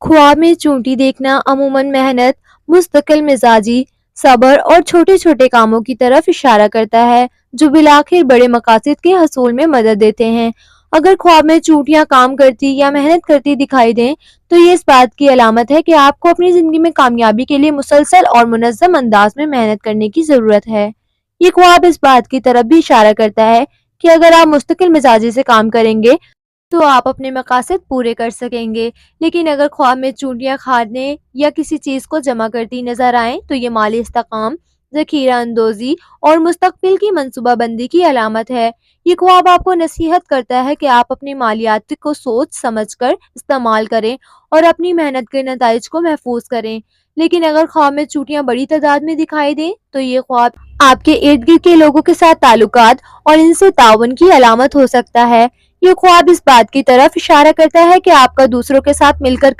ख्वाब में चोटी देखना अमूमन मेहनत, मुस्तकिल मिजाजी, सब्र और छोटे छोटे कामों की तरफ इशारा करता है जो बिलाखिर बड़े मकासद के हसूल में मदद देते हैं। अगर ख्वाब में चूंटियां काम करती या मेहनत करती दिखाई दें तो ये इस बात की अलामत है कि आपको अपनी ज़िंदगी में कामयाबी के लिए मुसलसल और मुनज़्ज़म अंदाज में मेहनत करने की ज़रूरत है। ये ख्वाब इस बात की तरफ भी इशारा करता है कि अगर आप मुस्तकिल मिजाजी से काम करेंगे तो आप अपने मकासद पूरे कर सकेंगे। लेकिन अगर ख्वाब में चूंटियां खाने या किसी चीज़ को जमा करती नजर आएं तो ये माली इस्तेकाम, ज़खीरा अंदोज़ी और मुस्तकबिल की मंसूबाबंदी की अलामत है। ये ख्वाब आपको नसीहत करता है कि आप अपनी मालियात को सोच समझ कर इस्तेमाल करें और अपनी मेहनत के नताइज को महफूज करें। लेकिन अगर ख्वाब में चूंटियां बड़ी तादाद में दिखाई दें तो ये ख्वाब आपके इर्द गिर्द के लोगों के साथ ताल्लुकात और इनसे ताउन की अलामत हो सकता है। ये ख्वाब इस बात की तरफ इशारा करता है कि आपका दूसरों के साथ मिलकर